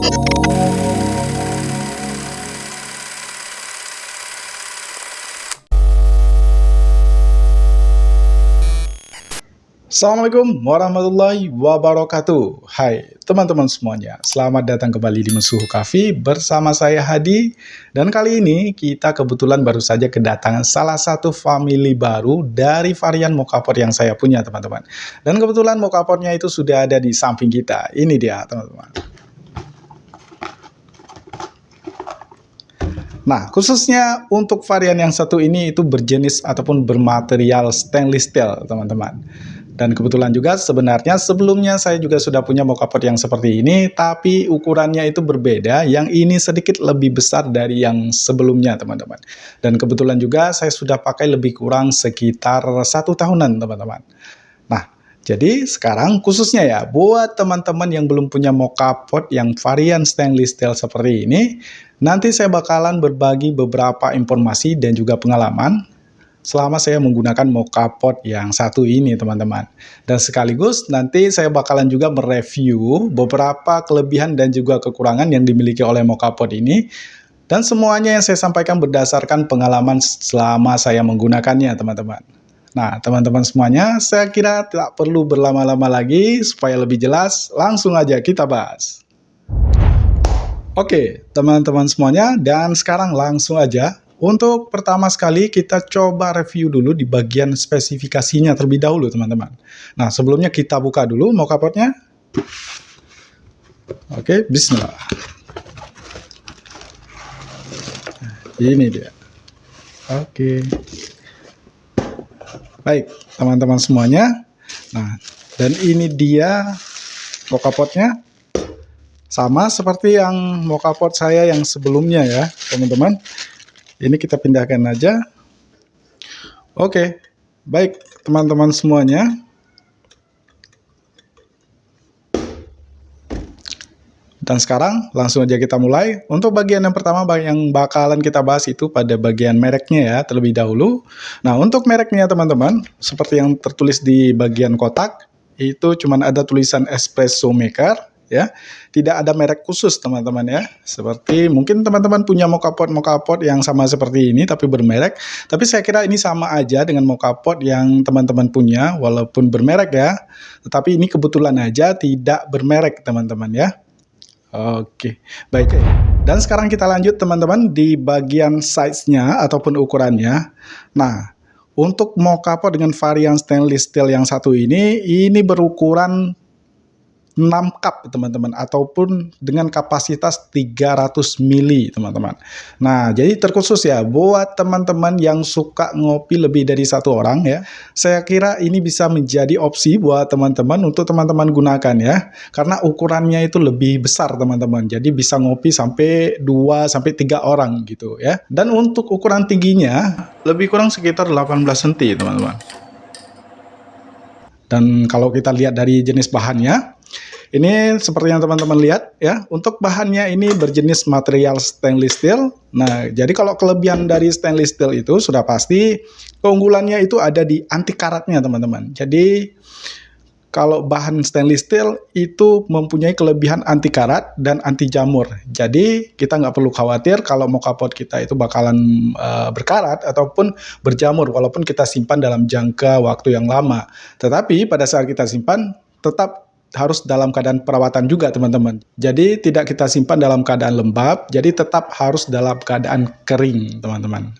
Assalamualaikum warahmatullahi wabarakatuh. Hai teman-teman semuanya, selamat datang kembali di Mesuhu Cafe bersama saya Hadi. Dan kali ini kita kebetulan baru saja kedatangan salah satu family baru dari varian mocha-pot yang saya punya teman-teman. Dan kebetulan mocha-potnya itu sudah ada di samping kita. Ini dia teman-teman. Nah, khususnya untuk varian yang satu ini itu berjenis ataupun bermaterial stainless steel teman-teman. Dan kebetulan juga sebenarnya sebelumnya saya juga sudah punya mocha-pot yang seperti ini, tapi ukurannya itu berbeda, yang ini sedikit lebih besar dari yang sebelumnya teman-teman. Dan kebetulan juga saya sudah pakai lebih kurang sekitar 1 tahunan teman-teman. Nah, jadi sekarang khususnya ya, buat teman-teman yang belum punya mocha-pot yang varian stainless steel seperti ini, nanti saya bakalan berbagi beberapa informasi dan juga pengalaman selama saya menggunakan mocha-pot yang satu ini teman-teman. Dan sekaligus nanti saya bakalan juga mereview beberapa kelebihan dan juga kekurangan yang dimiliki oleh mocha-pot ini. Dan semuanya yang saya sampaikan berdasarkan pengalaman selama saya menggunakannya teman-teman. Nah teman-teman semuanya, saya kira tidak perlu berlama-lama lagi, supaya lebih jelas langsung aja kita bahas. Oke teman-teman semuanya, dan sekarang langsung aja. Untuk pertama sekali kita coba review dulu di bagian spesifikasinya terlebih dahulu teman-teman. Nah sebelumnya kita buka dulu mocha-potnya. Oke, bismillah. Ini dia. Oke. Baik teman-teman semuanya. Nah dan ini dia mocha-potnya. Sama seperti yang mocha-pot saya yang sebelumnya ya teman-teman. Ini kita pindahkan aja. Oke, baik teman-teman semuanya. Dan sekarang langsung aja kita mulai. Untuk bagian yang pertama yang bakalan kita bahas itu pada bagian mereknya ya terlebih dahulu. Nah untuk mereknya teman-teman, seperti yang tertulis di bagian kotak, itu cuman ada tulisan espresso maker. Ya, tidak ada merek khusus teman-teman ya. Seperti mungkin teman-teman punya mocha-pot yang sama seperti ini tapi bermerek. Tapi saya kira ini sama aja dengan mocha-pot yang teman-teman punya walaupun bermerek ya. Tetapi ini kebetulan aja tidak bermerek teman-teman ya. Oke, baik. Dan sekarang kita lanjut teman-teman di bagian size-nya ataupun ukurannya. Nah, untuk mocha-pot dengan varian stainless steel yang satu ini berukuran 6 cup teman-teman, ataupun dengan kapasitas 300 mili teman-teman. Nah jadi terkhusus ya buat teman-teman yang suka ngopi lebih dari satu orang ya, saya kira ini bisa menjadi opsi buat teman-teman untuk teman-teman gunakan ya, karena ukurannya itu lebih besar teman-teman, jadi bisa ngopi sampai 2-3 orang gitu ya. Dan untuk ukuran tingginya lebih kurang sekitar 18 cm teman-teman. Dan kalau kita lihat dari jenis bahannya, ini seperti yang teman-teman lihat ya, untuk bahannya ini berjenis material stainless steel. Nah, jadi kalau kelebihan dari stainless steel itu sudah pasti keunggulannya itu ada di anti karatnya teman-teman. Jadi kalau bahan stainless steel itu mempunyai kelebihan anti karat dan anti jamur. Jadi kita nggak perlu khawatir kalau mocha-pot kita itu bakalan berkarat ataupun berjamur walaupun kita simpan dalam jangka waktu yang lama. Tetapi pada saat kita simpan tetap harus dalam keadaan perawatan juga teman-teman. Jadi tidak kita simpan dalam keadaan lembab, jadi tetap harus dalam keadaan kering teman-teman.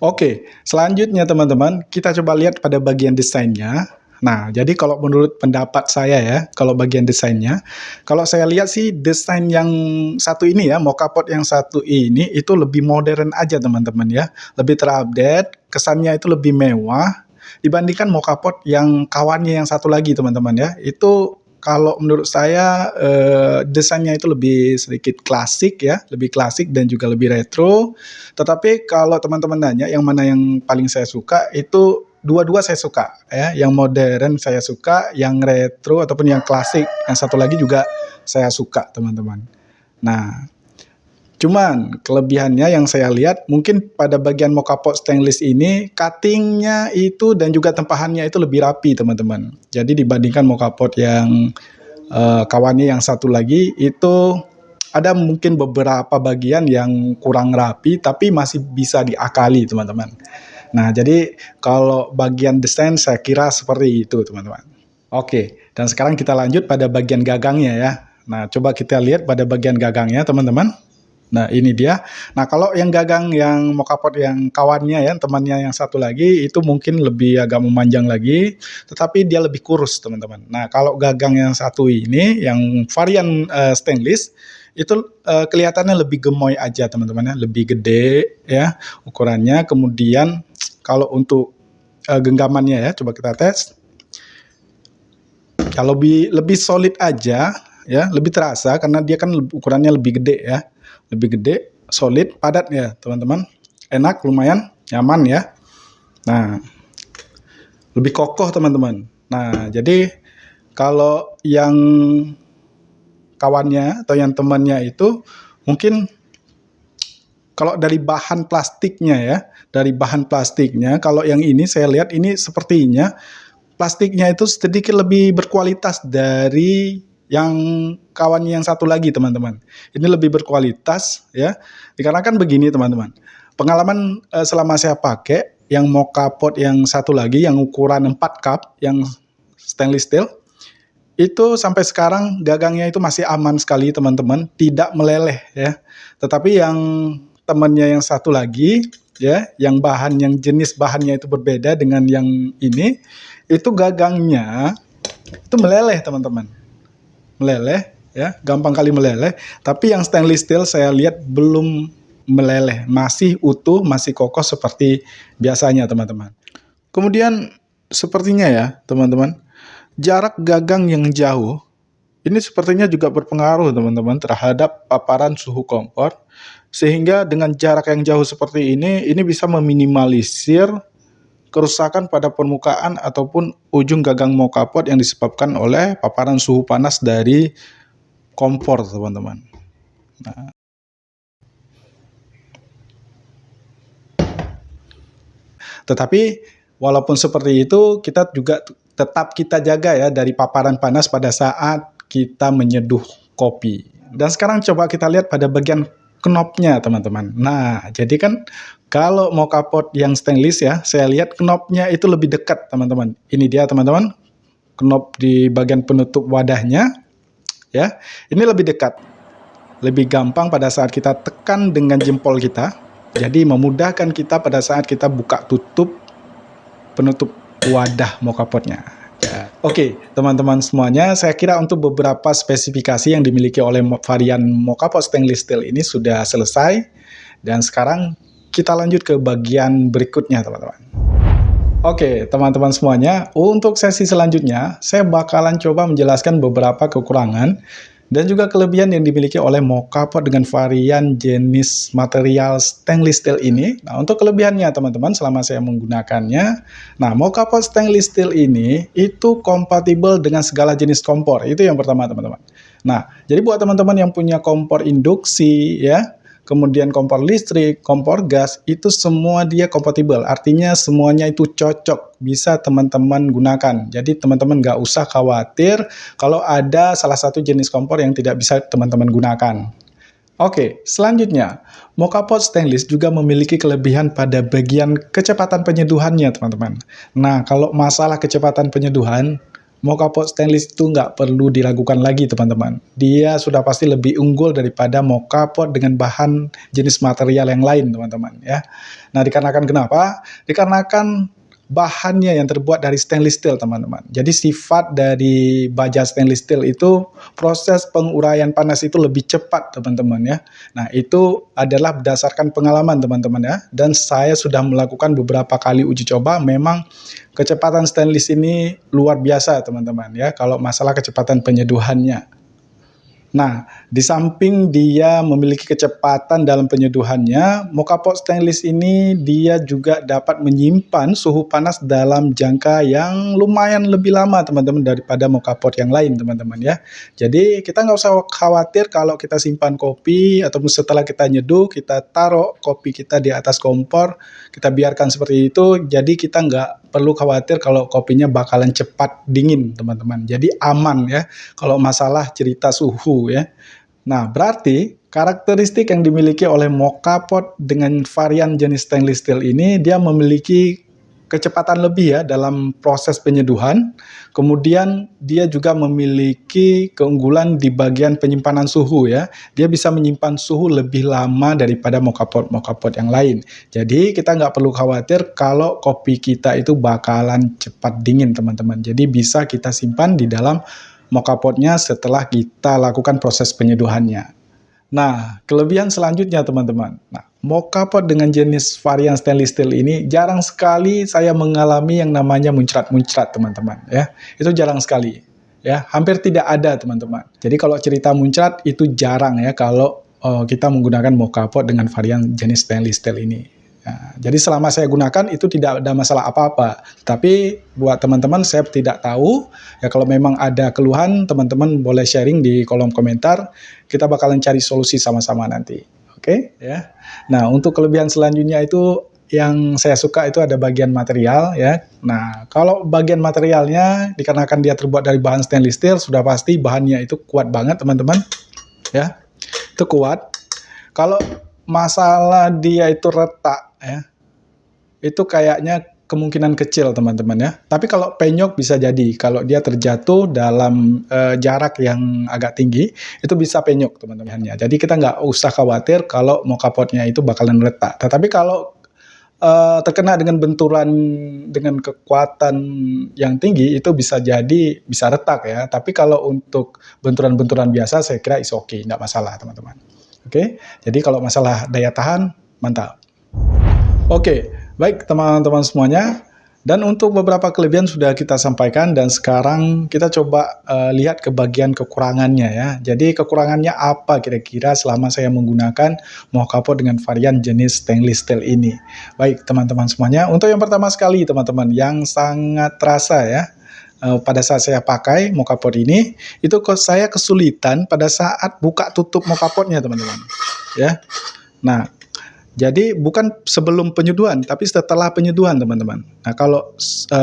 Oke, selanjutnya teman-teman, kita coba lihat pada bagian desainnya. Nah, jadi kalau menurut pendapat saya ya, kalau bagian desainnya, kalau saya lihat sih desain yang satu ini ya, mocha-pot yang satu ini itu lebih modern aja teman-teman ya, lebih terupdate, kesannya itu lebih mewah dibandingkan mocha-pot yang kawannya yang satu lagi teman-teman ya. Itu kalau menurut saya desainnya itu lebih sedikit klasik ya, lebih klasik dan juga lebih retro. Tetapi kalau teman-teman nanya yang mana yang paling saya suka, itu dua-dua saya suka ya. Yang modern saya suka, yang retro ataupun yang klasik, yang satu lagi juga saya suka teman-teman. Nah, cuman kelebihannya yang saya lihat mungkin pada bagian mocha-pot stainless ini cuttingnya itu dan juga tempahannya itu lebih rapi teman-teman. Jadi dibandingkan mocha-pot yang kawannya yang satu lagi itu ada mungkin beberapa bagian yang kurang rapi tapi masih bisa diakali teman-teman. Nah, jadi kalau bagian desain saya kira seperti itu teman-teman. Oke, dan sekarang kita lanjut pada bagian gagangnya ya. Nah, coba kita lihat pada bagian gagangnya teman-teman. Nah, ini dia. Nah, kalau yang gagang yang mokapot yang kawannya ya, temannya yang satu lagi, itu mungkin lebih agak memanjang lagi, tetapi dia lebih kurus teman-teman. Nah, kalau gagang yang satu ini, yang varian stainless, itu kelihatannya lebih gemoy aja teman-teman ya, lebih gede ya ukurannya. Kemudian kalau untuk genggamannya ya, coba kita tes. Kalau lebih solid aja ya, lebih terasa karena dia kan ukurannya lebih gede ya. Lebih gede, solid, padat ya teman-teman. Enak, lumayan, nyaman ya. Nah, lebih kokoh teman-teman. Nah, jadi kalau yang kawannya atau yang temannya itu mungkin kalau dari bahan plastiknya ya, dari bahan plastiknya, kalau yang ini saya lihat ini sepertinya plastiknya itu sedikit lebih berkualitas dari yang kawannya yang satu lagi teman-teman. Ini lebih berkualitas ya. Dikarenakan begini teman-teman. Pengalaman selama saya pakai yang mokapot yang satu lagi yang ukuran 4 cup yang stainless steel itu sampai sekarang gagangnya itu masih aman sekali teman-teman, tidak meleleh ya. Tetapi yang temannya yang satu lagi ya, yang jenis bahannya itu berbeda dengan yang ini, itu gagangnya itu meleleh teman-teman. Meleleh ya, gampang kali meleleh, tapi yang stainless steel saya lihat belum meleleh, masih utuh, masih kokoh seperti biasanya teman-teman. Kemudian sepertinya ya teman-teman, jarak gagang yang jauh ini sepertinya juga berpengaruh teman-teman terhadap paparan suhu kompor, sehingga dengan jarak yang jauh seperti ini bisa meminimalisir kerusakan pada permukaan ataupun ujung gagang mokapot yang disebabkan oleh paparan suhu panas dari kompor teman-teman. Nah, tetapi walaupun seperti itu kita juga tetap kita jaga ya dari paparan panas pada saat kita menyeduh kopi. Dan sekarang coba kita lihat pada bagian knopnya teman-teman. Nah, jadi kan kalau mokapot yang stainless ya, saya lihat knopnya itu lebih dekat teman-teman. Ini dia teman-teman, knop di bagian penutup wadahnya ya. Ini lebih dekat. Lebih gampang pada saat kita tekan dengan jempol kita. Jadi memudahkan kita pada saat kita buka tutup penutup wadah mokapotnya. Ya. Oke, teman-teman semuanya, saya kira untuk beberapa spesifikasi yang dimiliki oleh varian mokapot stainless steel ini sudah selesai. Dan sekarang kita lanjut ke bagian berikutnya, teman-teman. Oke, teman-teman semuanya, untuk sesi selanjutnya, saya bakalan coba menjelaskan beberapa kekurangan dan juga kelebihan yang dimiliki oleh mokapot dengan varian jenis material stainless steel ini. Nah, untuk kelebihannya teman-teman selama saya menggunakannya, nah mokapot stainless steel ini itu kompatibel dengan segala jenis kompor. Itu yang pertama teman-teman. Nah, jadi buat teman-teman yang punya kompor induksi ya, kemudian kompor listrik, kompor gas, itu semua dia kompatibel. Artinya semuanya itu cocok, bisa teman-teman gunakan. Jadi teman-teman nggak usah khawatir kalau ada salah satu jenis kompor yang tidak bisa teman-teman gunakan. Oke, selanjutnya, mokapot stainless juga memiliki kelebihan pada bagian kecepatan penyeduhannya, teman-teman. Nah, kalau masalah kecepatan penyeduhan, mokapot stainless itu nggak perlu diragukan lagi teman-teman. Dia sudah pasti lebih unggul daripada mokapot dengan bahan jenis material yang lain teman-teman ya. Nah dikarenakan kenapa? Dikarenakan bahannya yang terbuat dari stainless steel teman-teman. Jadi sifat dari baja stainless steel itu proses penguraian panas itu lebih cepat teman-teman ya. Nah itu adalah berdasarkan pengalaman teman-teman ya. Dan saya sudah melakukan beberapa kali uji coba, memang kecepatan stainless ini luar biasa teman-teman ya kalau masalah kecepatan penyeduhannya. Nah, di samping dia memiliki kecepatan dalam penyeduhannya, mokapot stainless ini dia juga dapat menyimpan suhu panas dalam jangka yang lumayan lebih lama teman-teman daripada mokapot yang lain teman-teman ya. Jadi kita nggak usah khawatir kalau kita simpan kopi ataupun setelah kita nyeduh, kita taruh kopi kita di atas kompor, kita biarkan seperti itu, jadi kita nggak perlu khawatir kalau kopinya bakalan cepat dingin teman-teman. Jadi aman ya kalau masalah cerita suhu ya. Nah, berarti karakteristik yang dimiliki oleh mocha pot dengan varian jenis stainless steel ini, dia memiliki kecepatan lebih ya dalam proses penyeduhan. Kemudian dia juga memiliki keunggulan di bagian penyimpanan suhu ya. Dia bisa menyimpan suhu lebih lama daripada mocha pot yang lain. Jadi kita nggak perlu khawatir kalau kopi kita itu bakalan cepat dingin teman-teman. Jadi bisa kita simpan di dalam mocha potnya setelah kita lakukan proses penyeduhannya. Nah, kelebihan selanjutnya teman-teman. Nah, mocha pot dengan jenis varian stainless steel ini jarang sekali saya mengalami yang namanya muncrat-muncrat teman-teman ya. Itu jarang sekali ya, hampir tidak ada teman-teman. Jadi kalau cerita muncrat itu jarang ya kalau kita menggunakan mocha pot dengan varian jenis stainless steel ini. Nah, jadi selama saya gunakan itu tidak ada masalah apa-apa. Tapi buat teman-teman saya tidak tahu ya, kalau memang ada keluhan teman-teman boleh sharing di kolom komentar. Kita bakalan cari solusi sama-sama nanti. Oke ya. Nah, untuk kelebihan selanjutnya itu yang saya suka itu ada bagian material ya. Nah, kalau bagian materialnya dikarenakan dia terbuat dari bahan stainless steel, sudah pasti bahannya itu kuat banget teman-teman ya. Itu kuat. Kalau masalah dia itu retak ya, itu kayaknya kemungkinan kecil teman-teman ya. Tapi kalau penyok bisa jadi, kalau dia terjatuh dalam jarak yang agak tinggi, itu bisa penyok teman-teman. Jadi kita nggak usah khawatir kalau mocha potnya itu bakalan retak. Tetapi kalau terkena dengan benturan dengan kekuatan yang tinggi, itu bisa jadi bisa retak ya. Tapi kalau untuk benturan-benturan biasa, saya kira is okay, nggak masalah teman-teman. Oke, jadi kalau masalah daya tahan, mantap. Oke, baik teman-teman semuanya. Dan untuk beberapa kelebihan sudah kita sampaikan, dan sekarang kita coba lihat ke bagian kekurangannya ya. Jadi kekurangannya apa kira-kira selama saya menggunakan mocha pot dengan varian jenis stainless steel ini. Baik teman-teman semuanya, untuk yang pertama sekali teman-teman, yang sangat terasa ya, pada saat saya pakai mocha pot ini, itu saya kesulitan pada saat buka tutup mocha potnya teman-teman ya. Nah, jadi bukan sebelum penyeduhan, tapi setelah penyeduhan teman-teman. Nah, kalau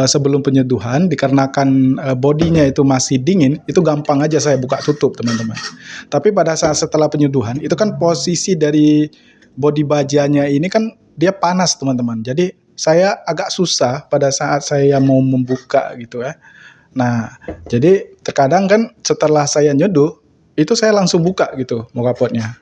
sebelum penyeduhan dikarenakan bodinya itu masih dingin, itu gampang aja saya buka tutup teman-teman. Tapi pada saat setelah penyeduhan, itu kan posisi dari bodi bajanya ini kan dia panas teman-teman. Jadi saya agak susah pada saat saya mau membuka gitu ya. Nah, jadi terkadang kan setelah saya nyeduh, itu saya langsung buka gitu mocha potnya.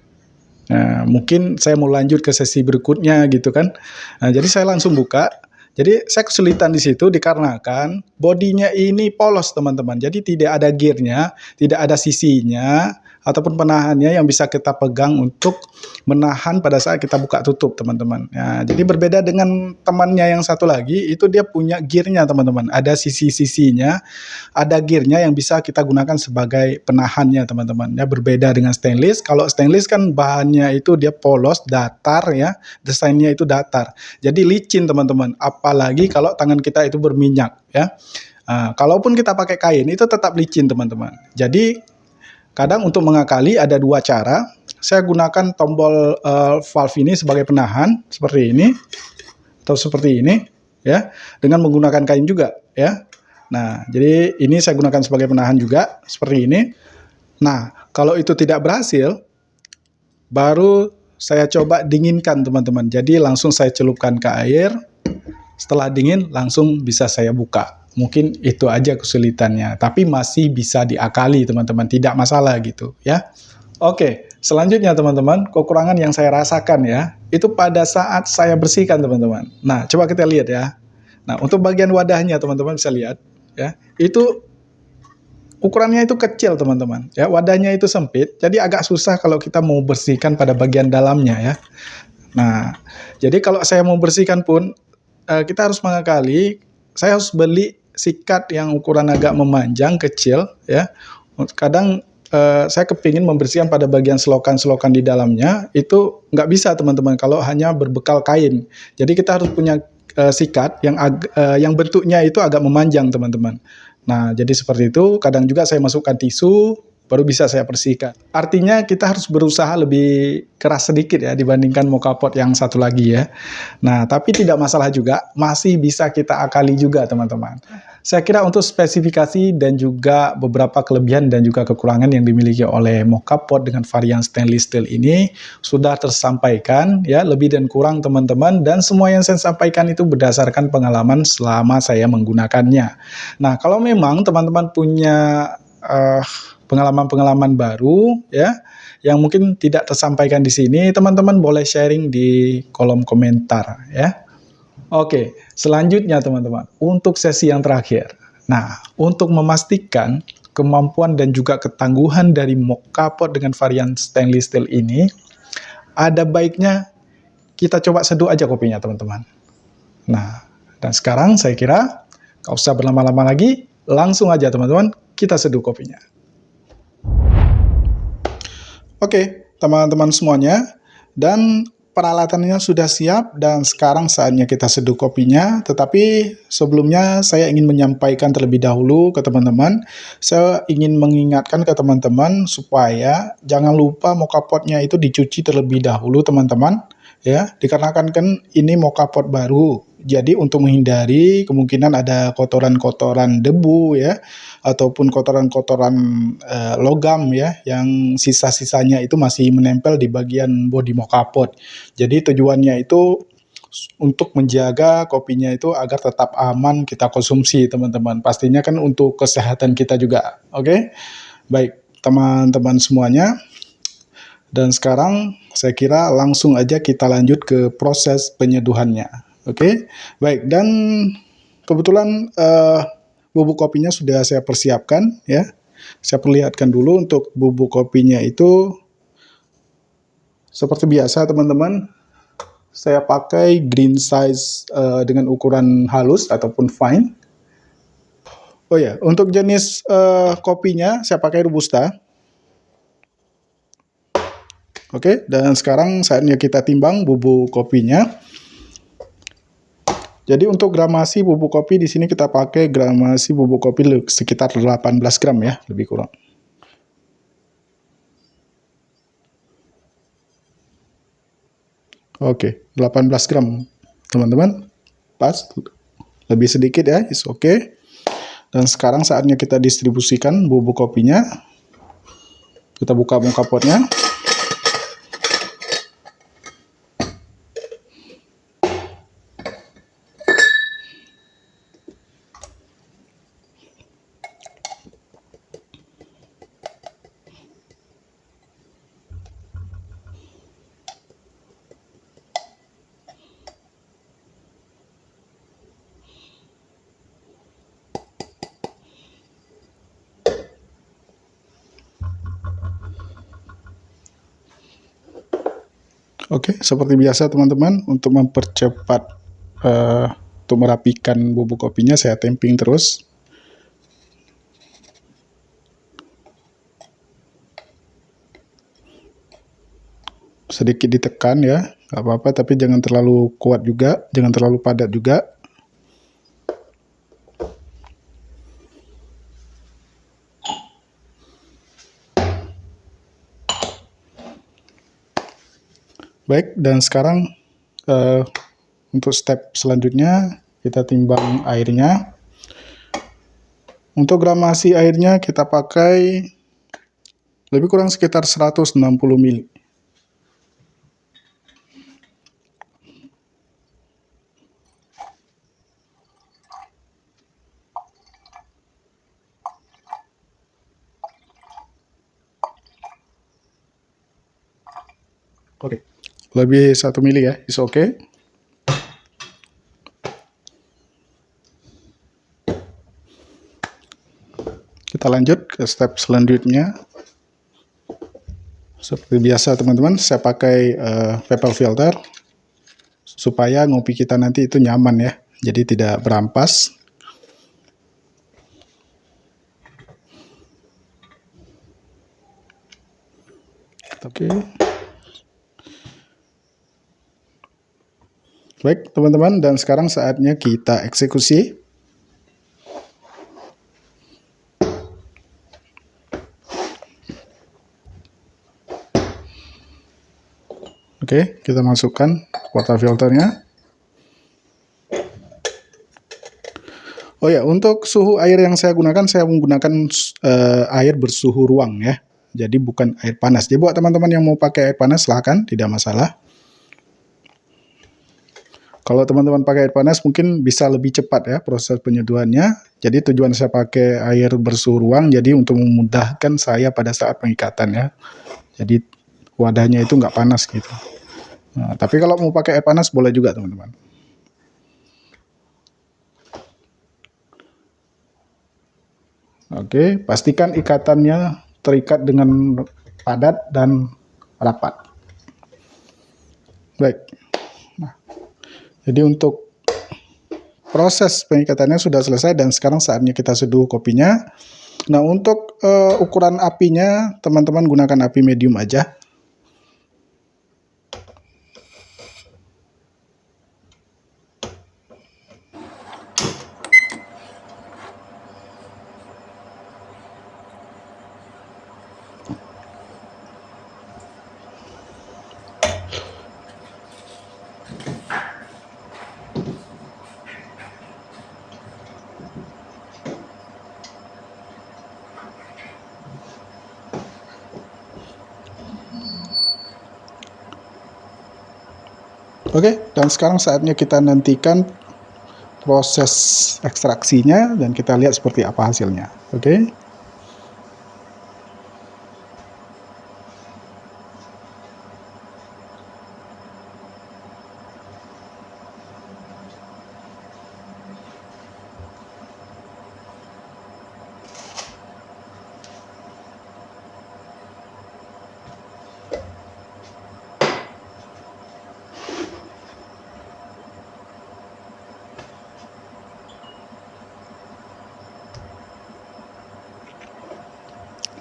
Nah, mungkin saya mau lanjut ke sesi berikutnya gitu kan. Nah, jadi saya langsung buka. Jadi saya kesulitan di situ dikarenakan bodinya ini polos teman-teman. Jadi tidak ada gearnya, tidak ada sisinya ataupun penahannya yang bisa kita pegang untuk menahan pada saat kita buka tutup teman-teman. Nah, jadi berbeda dengan temannya yang satu lagi, itu dia punya gearnya teman-teman. Ada sisi-sisinya, ada gearnya yang bisa kita gunakan sebagai penahannya teman-teman. Ya, berbeda dengan stainless. Kalau stainless kan bahannya itu dia polos, datar ya, desainnya itu datar. Jadi licin teman-teman. Apalagi kalau tangan kita itu berminyak ya. Kalaupun kita pakai kain itu tetap licin teman-teman. Jadi kadang untuk mengakali ada dua cara. Saya gunakan tombol valve ini sebagai penahan seperti ini atau seperti ini ya, dengan menggunakan kain juga ya. Nah, jadi ini saya gunakan sebagai penahan juga seperti ini. Nah, kalau itu tidak berhasil, baru saya coba dinginkan teman-teman. Jadi langsung saya celupkan ke air. Setelah dingin langsung bisa saya buka. Mungkin itu aja kesulitannya, tapi masih bisa diakali teman-teman, tidak masalah gitu ya. Oke, selanjutnya teman-teman, kekurangan yang saya rasakan ya, itu pada saat saya bersihkan teman-teman. Nah, coba kita lihat ya. Nah, untuk bagian wadahnya teman-teman bisa lihat ya, itu ukurannya itu kecil teman-teman ya, wadahnya itu sempit, jadi agak susah kalau kita mau bersihkan pada bagian dalamnya ya. Nah, jadi kalau saya mau bersihkan pun kita harus mengakali, saya harus beli sikat yang ukuran agak memanjang kecil ya. Kadang saya kepingin membersihkan pada bagian selokan-selokan di dalamnya, itu nggak bisa teman-teman kalau hanya berbekal kain. Jadi kita harus punya sikat yang bentuknya itu agak memanjang teman-teman. Nah, jadi seperti itu. Kadang juga saya masukkan tisu baru bisa saya bersihkan. Artinya kita harus berusaha lebih keras sedikit ya dibandingkan mocha pot yang satu lagi ya. Nah, tapi tidak masalah juga, masih bisa kita akali juga teman-teman. Saya kira untuk spesifikasi dan juga beberapa kelebihan dan juga kekurangan yang dimiliki oleh mocha pot dengan varian stainless steel ini sudah tersampaikan ya, lebih dan kurang teman-teman, dan semua yang saya sampaikan itu berdasarkan pengalaman selama saya menggunakannya. Nah, kalau memang teman-teman punya pengalaman-pengalaman baru ya yang mungkin tidak tersampaikan di sini, teman-teman boleh sharing di kolom komentar ya. Oke, selanjutnya teman-teman, untuk sesi yang terakhir. Nah, untuk memastikan kemampuan dan juga ketangguhan dari mocha pot dengan varian stainless steel ini, ada baiknya kita coba seduh aja kopinya teman-teman. Nah, dan sekarang saya kira nggak usah berlama-lama lagi, langsung aja teman-teman kita seduh kopinya. Oke, teman-teman semuanya, dan peralatannya sudah siap dan sekarang saatnya kita seduh kopinya. Tetapi sebelumnya saya ingin menyampaikan terlebih dahulu ke teman-teman, saya ingin mengingatkan ke teman-teman supaya jangan lupa mocha potnya itu dicuci terlebih dahulu teman-teman ya, dikarenakan kan ini mocha pot baru. Jadi untuk menghindari kemungkinan ada kotoran-kotoran debu ya, ataupun kotoran-kotoran logam ya, yang sisa-sisanya itu masih menempel di bagian bodi mocha pot. Jadi tujuannya itu untuk menjaga kopinya itu agar tetap aman kita konsumsi teman-teman. Pastinya kan untuk kesehatan kita juga. Oke? Baik teman-teman semuanya. Dan sekarang saya kira langsung aja kita lanjut ke proses penyeduhannya. Oke, baik, dan kebetulan bubuk kopinya sudah saya persiapkan ya. Saya perlihatkan dulu untuk bubuk kopinya itu seperti biasa teman-teman. Saya pakai green size dengan ukuran halus ataupun fine. Oh ya, untuk jenis kopinya saya pakai robusta. Oke, dan sekarang saatnya kita timbang bubuk kopinya. Jadi untuk gramasi bubuk kopi di sini kita pakai gramasi bubuk kopi sekitar 18 gram ya, lebih kurang. Oke, 18 gram teman-teman. Pas, lebih sedikit ya, is oke. Dan sekarang saatnya kita distribusikan bubuk kopinya. Kita buka mocha potnya. Oke, seperti biasa teman-teman, untuk mempercepat, untuk merapikan bubuk kopinya saya tamping terus. Sedikit ditekan ya, nggak apa-apa, tapi jangan terlalu kuat juga, jangan terlalu padat juga. Baik, dan sekarang untuk step selanjutnya kita timbang airnya. Untuk gramasi airnya kita pakai lebih kurang sekitar 160 ml. Oke, lebih 1 mili ya, is oke. Kita lanjut ke step selanjutnya. Seperti biasa teman-teman, saya pakai paper filter supaya ngopi kita nanti itu nyaman ya, jadi tidak berampas. Oke. Baik teman-teman, dan sekarang saatnya kita eksekusi. Oke, kita masukkan water filternya. Oh ya, untuk suhu air yang saya menggunakan air bersuhu ruang ya. Jadi bukan air panas. Jadi buat teman-teman yang mau pakai air panas silahkan, tidak masalah. Kalau teman-teman pakai air panas mungkin bisa lebih cepat ya proses penyeduhannya. Jadi tujuan saya pakai air bersuhu ruang jadi untuk memudahkan saya pada saat pengikatan ya. Jadi wadahnya itu nggak panas gitu. Nah, tapi kalau mau pakai air panas boleh juga teman-teman. Oke, pastikan ikatannya terikat dengan padat dan rapat. Baik. Nah, jadi untuk proses pengikatannya sudah selesai dan sekarang saatnya kita seduh kopinya. Nah, untuk ukuran apinya, teman-teman gunakan api medium aja. Oke, dan sekarang saatnya kita nantikan proses ekstraksinya dan kita lihat seperti apa hasilnya. Oke.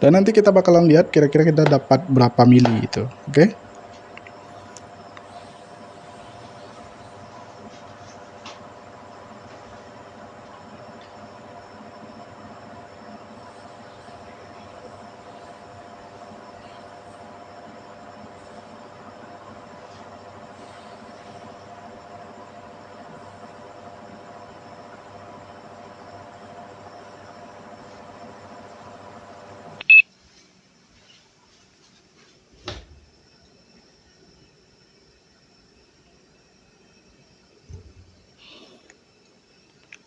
Dan nanti kita bakalan lihat kira-kira kita dapat berapa mili itu. Oke.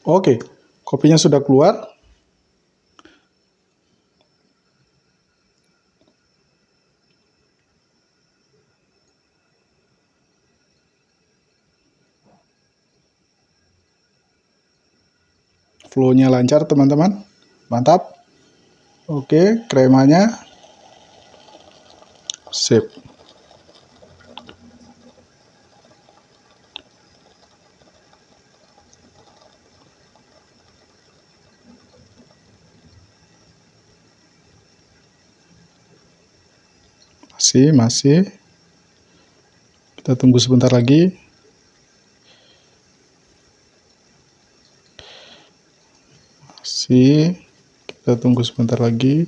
Oke, kopinya sudah keluar. Flow-nya lancar teman-teman. Mantap. Oke, kremanya sip. Masih. Kita tunggu sebentar lagi. Kita tunggu sebentar lagi.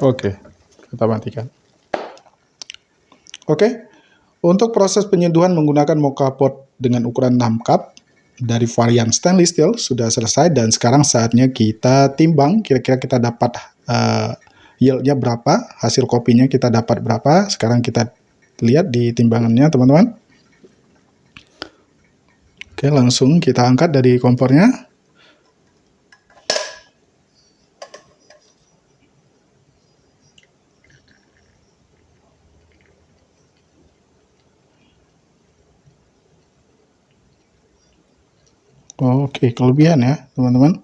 Oke, kita matikan. Oke, untuk proses penyeduhan menggunakan mocha pot dengan ukuran 6 cup dari varian stainless steel sudah selesai dan sekarang saatnya kita timbang kira-kira kita dapat yieldnya berapa, hasil kopinya kita dapat berapa. Sekarang kita lihat di timbangannya teman-teman. Oke, langsung kita angkat dari kompornya. Oke, kelebihan ya teman-teman.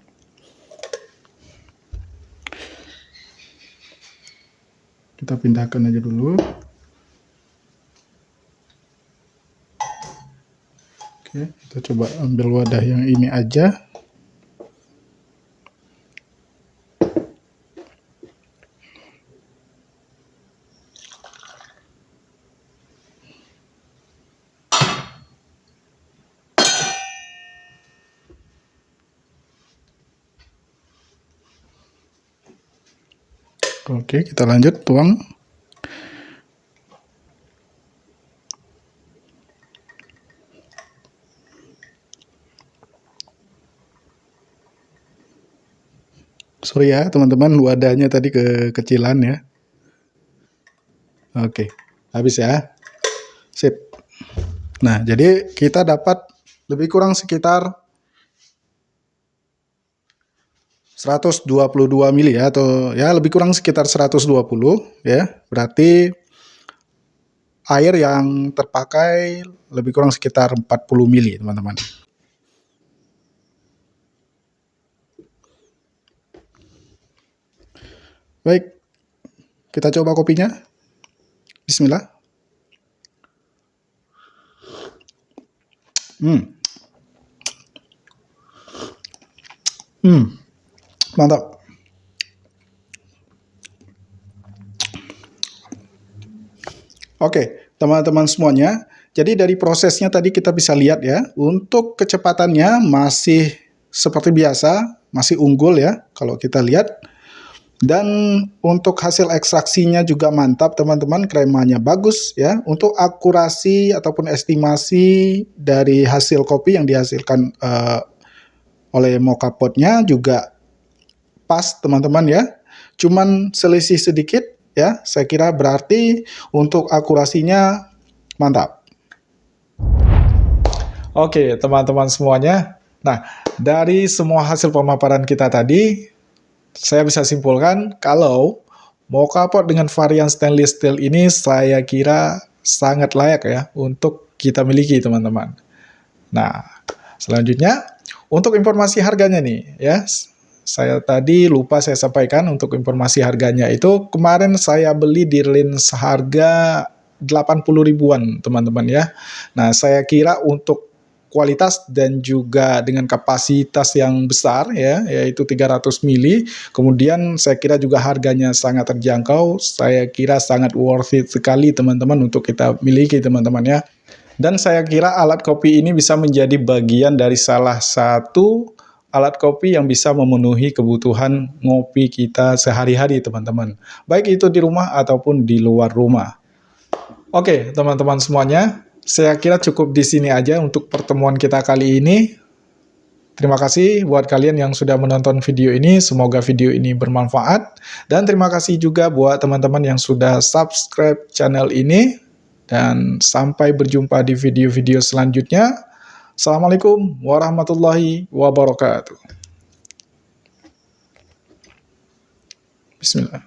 Kita pindahkan aja dulu. Oke, kita coba ambil wadah yang ini aja. Oke, kita lanjut tuang. Sorry ya teman-teman, wadahnya tadi kekecilan ya. Oke, habis ya. Sip. Nah, jadi kita dapat lebih kurang sekitar 122 mili ya, atau ya lebih kurang sekitar 120 ya. Berarti air yang terpakai lebih kurang sekitar 40 mili teman-teman. Baik, kita coba kopinya. Bismillah. Mantap. Oke, teman-teman semuanya. Jadi dari prosesnya tadi kita bisa lihat ya, untuk kecepatannya masih seperti biasa, masih unggul ya kalau kita lihat. Dan untuk hasil ekstraksinya juga mantap teman-teman, kremanya bagus ya. Untuk akurasi ataupun estimasi dari hasil kopi yang dihasilkan oleh mocha potnya juga pas teman-teman ya. Cuman selisih sedikit ya, saya kira berarti untuk akurasinya mantap. Oke teman-teman semuanya, nah dari semua hasil pemaparan kita tadi, saya bisa simpulkan kalau mocha pot dengan varian stainless steel ini saya kira sangat layak ya untuk kita miliki teman-teman. Nah, selanjutnya untuk informasi harganya nih ya. Saya tadi lupa saya sampaikan untuk informasi harganya itu kemarin saya beli di range harga 80 ribuan teman-teman ya. Nah, saya kira untuk kualitas dan juga dengan kapasitas yang besar ya, yaitu 300 mili. Kemudian saya kira juga harganya sangat terjangkau. Saya kira sangat worth it sekali teman-teman untuk kita miliki teman-teman ya. Dan saya kira alat kopi ini bisa menjadi bagian dari salah satu alat kopi yang bisa memenuhi kebutuhan ngopi kita sehari-hari teman-teman. Baik itu di rumah ataupun di luar rumah. Oke, teman-teman semuanya. Saya kira cukup di sini aja untuk pertemuan kita kali ini. Terima kasih buat kalian yang sudah menonton video ini. Semoga video ini bermanfaat. Dan terima kasih juga buat teman-teman yang sudah subscribe channel ini. Dan sampai berjumpa di video-video selanjutnya. Assalamualaikum warahmatullahi wabarakatuh. Bismillah.